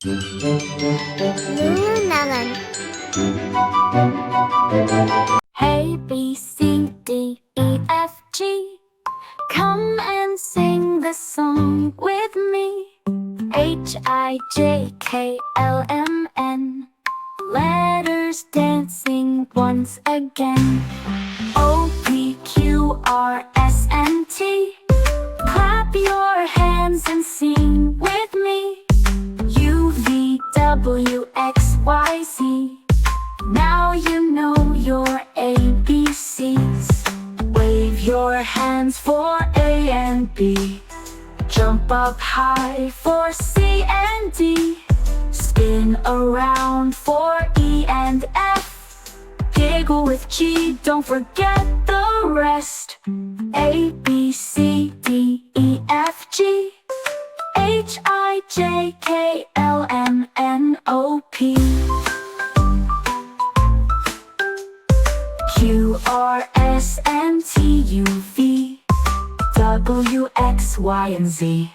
Lulumelon. A, B, C, D, E, F, G. Come and sing the song with me. H, I, J, K, L, M, N. Letters dancing once again. O, P, Q, R, S, and T. Clap your hands and sing with me. U, V, W, X, Y, Z. Now you know your ABCs. Wave your hands for A and B. Jump up high for C and D. Spin around for E and F. Giggle with G, don't forget the rest. A, B, C, D, E, F, G. H, I, J, K, L, M, N, O, P. Q, R, S, and T, U, V. W, X, Y, and Z.